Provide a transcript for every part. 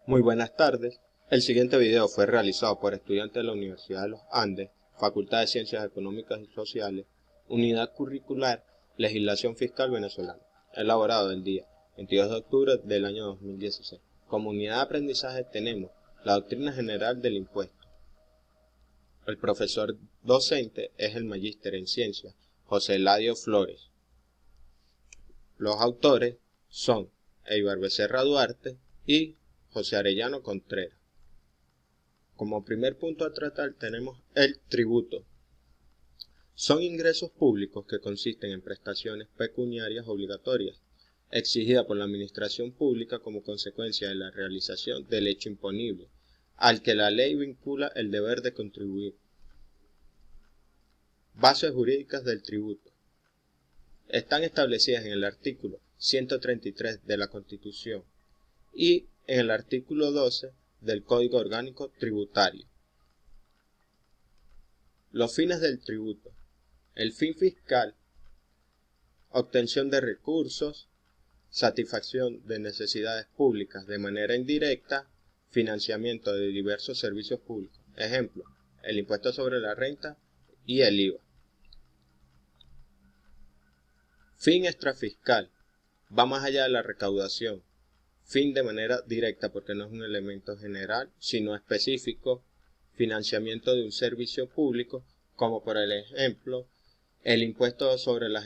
Muy buenas tardes. El siguiente video fue realizado por estudiantes de la Universidad de los Andes, Facultad de Ciencias Económicas y Sociales, Unidad Curricular, Legislación Fiscal Venezolana, elaborado el día 22 de octubre del año 2016. Como unidad de aprendizaje tenemos la doctrina general del impuesto. El profesor docente es el magíster en ciencias, José Eladio Flores. Los autores son Eibar Becerra Duarte y José Arellano Contreras. Como primer punto a tratar tenemos el tributo. Son ingresos públicos que consisten en prestaciones pecuniarias obligatorias, exigidas por la administración pública como consecuencia de la realización del hecho imponible, al que la ley vincula el deber de contribuir. Bases jurídicas del tributo. Están establecidas en el artículo 133 de la Constitución y en el artículo 12 del Código Orgánico Tributario. Los fines del tributo. El fin fiscal, obtención de recursos, satisfacción de necesidades públicas de manera indirecta, financiamiento de diversos servicios públicos. Ejemplo, el impuesto sobre la renta y el IVA. Fin extrafiscal. Va más allá de la recaudación. Fin de manera directa porque no es un elemento general, sino específico. Financiamiento de un servicio público, como por el ejemplo, el impuesto sobre las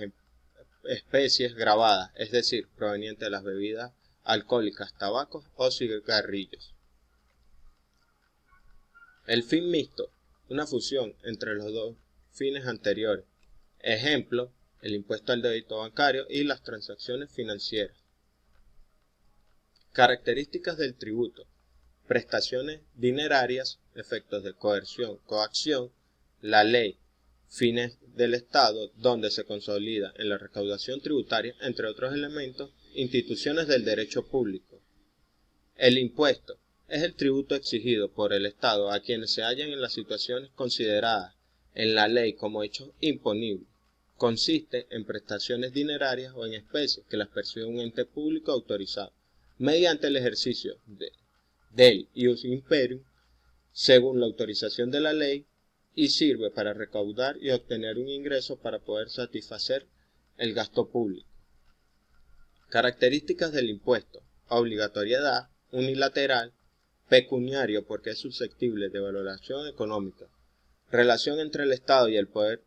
especies gravadas, es decir, proveniente de las bebidas alcohólicas, tabacos o cigarrillos. El fin mixto, una fusión entre los dos fines anteriores. Ejemplo, el impuesto al débito bancario y las transacciones financieras. Características del tributo. Prestaciones dinerarias, efectos de coerción, coacción, la ley, fines del Estado, donde se consolida en la recaudación tributaria, entre otros elementos, instituciones del derecho público. El impuesto es el tributo exigido por el Estado a quienes se hallan en las situaciones consideradas en la ley como hechos imponibles. Consiste en prestaciones dinerarias o en especies que las percibe un ente público autorizado, mediante el ejercicio del ius imperium, según la autorización de la ley, y sirve para recaudar y obtener un ingreso para poder satisfacer el gasto público. Características del impuesto. Obligatoriedad, unilateral, pecuniario porque es susceptible de valoración económica, relación entre el Estado y el poder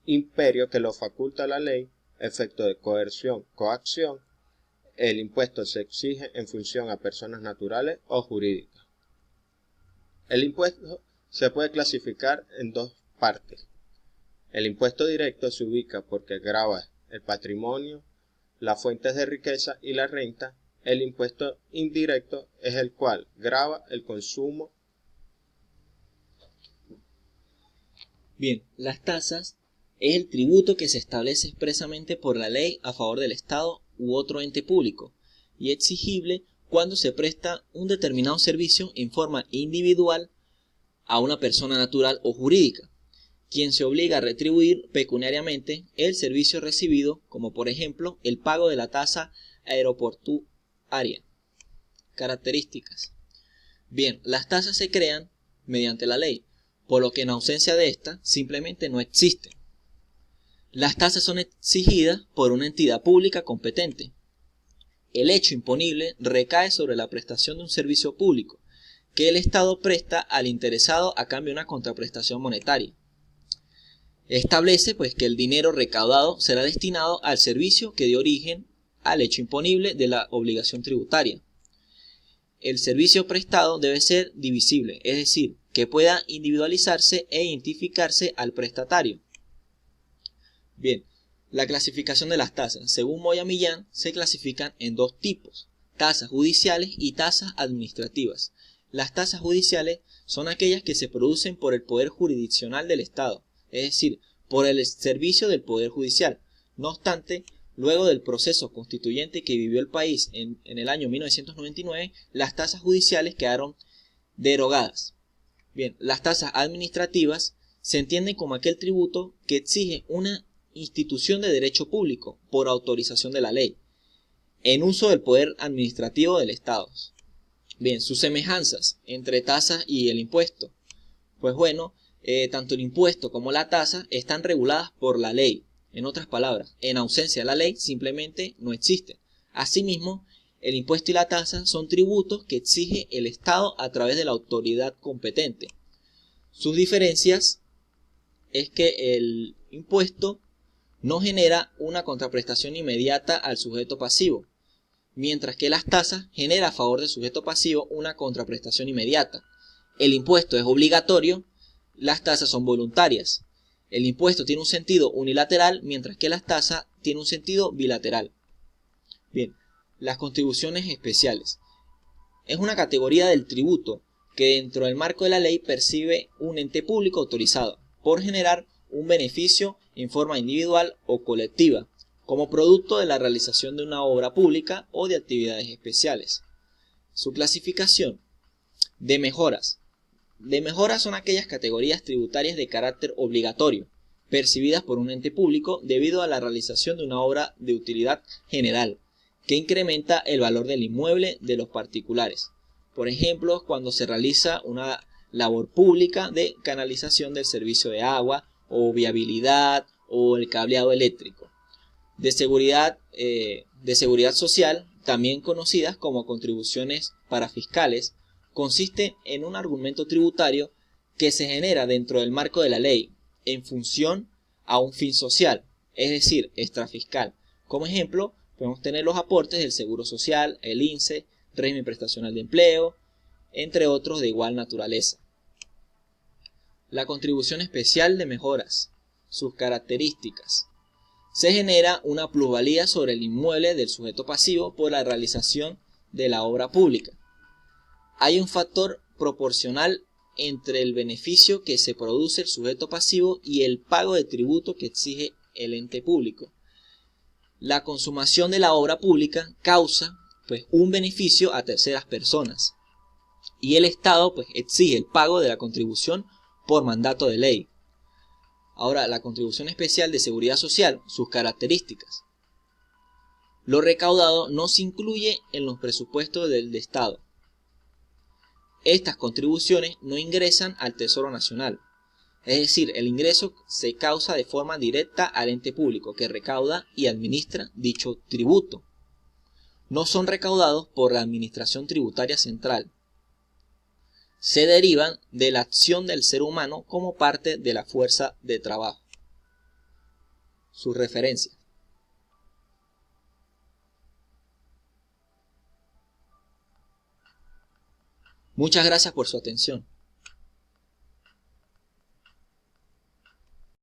imperio que lo faculta la ley, efecto de coerción, coacción. El impuesto se exige en función a personas naturales o jurídicas. El impuesto se puede clasificar en dos partes. El impuesto directo se ubica porque grava el patrimonio, las fuentes de riqueza y la renta. El impuesto indirecto es el cual grava el consumo. Bien, las tasas es el tributo que se establece expresamente por la ley a favor del Estado u otro ente público y exigible cuando se presta un determinado servicio en forma individual a una persona natural o jurídica, quien se obliga a retribuir pecuniariamente el servicio recibido, como por ejemplo el pago de la tasa aeroportuaria. Características. Bien, las tasas se crean mediante la ley, por lo que en ausencia de esta simplemente no existen. Las tasas son exigidas por una entidad pública competente. El hecho imponible recae sobre la prestación de un servicio público que el Estado presta al interesado a cambio de una contraprestación monetaria. Establece pues que el dinero recaudado será destinado al servicio que dio origen al hecho imponible de la obligación tributaria. El servicio prestado debe ser divisible, es decir, que pueda individualizarse e identificarse al prestatario. Bien, la clasificación de las tasas. Según Moya Millán, se clasifican en dos tipos: tasas judiciales y tasas administrativas. Las tasas judiciales son aquellas que se producen por el poder jurisdiccional del Estado, es decir, por el servicio del poder judicial. No obstante, luego del proceso constituyente que vivió el país en el año 1999, las tasas judiciales quedaron derogadas. Bien, las tasas administrativas se entienden como aquel tributo que exige una institución de derecho público por autorización de la ley, en uso del poder administrativo del Estado. Bien, sus semejanzas entre tasas y el impuesto. Pues bueno, tanto el impuesto como la tasa están reguladas por la ley. En otras palabras, en ausencia de la ley simplemente no existen. Asimismo, el impuesto y la tasa son tributos que exige el Estado a través de la autoridad competente. Sus diferencias es que el impuesto no genera una contraprestación inmediata al sujeto pasivo, mientras que las tasas generan a favor del sujeto pasivo una contraprestación inmediata. El impuesto es obligatorio, las tasas son voluntarias. El impuesto tiene un sentido unilateral, mientras que las tasas tienen un sentido bilateral. Bien, las contribuciones especiales. Es una categoría del tributo que dentro del marco de la ley percibe un ente público autorizado por generar un beneficio en forma individual o colectiva, como producto de la realización de una obra pública o de actividades especiales. Su clasificación. De mejoras. De mejoras son aquellas categorías tributarias de carácter obligatorio, percibidas por un ente público debido a la realización de una obra de utilidad general, que incrementa el valor del inmueble de los particulares. Por ejemplo, cuando se realiza una labor pública de canalización del servicio de agua, o viabilidad, o el cableado eléctrico. De seguridad social, también conocidas como contribuciones parafiscales, consiste en un argumento tributario que se genera dentro del marco de la ley en función a un fin social, es decir, extrafiscal. Como ejemplo, podemos tener los aportes del Seguro Social, el INSEE, régimen prestacional de empleo, entre otros de igual naturaleza. La contribución especial de mejoras. Sus características. Se genera una plusvalía sobre el inmueble del sujeto pasivo por la realización de la obra pública. Hay un factor proporcional entre el beneficio que se produce el sujeto pasivo y el pago de tributo que exige el ente público. La consumación de la obra pública causa un beneficio a terceras personas y el Estado exige el pago de la contribución por mandato de ley. Ahora, la contribución especial de seguridad social, sus características. Lo recaudado no se incluye en los presupuestos del Estado. Estas contribuciones no ingresan al Tesoro Nacional. Es decir, el ingreso se causa de forma directa al ente público que recauda y administra dicho tributo. No son recaudados por la Administración Tributaria Central. Se derivan de la acción del ser humano como parte de la fuerza de trabajo. Sus referencias. Muchas gracias por su atención.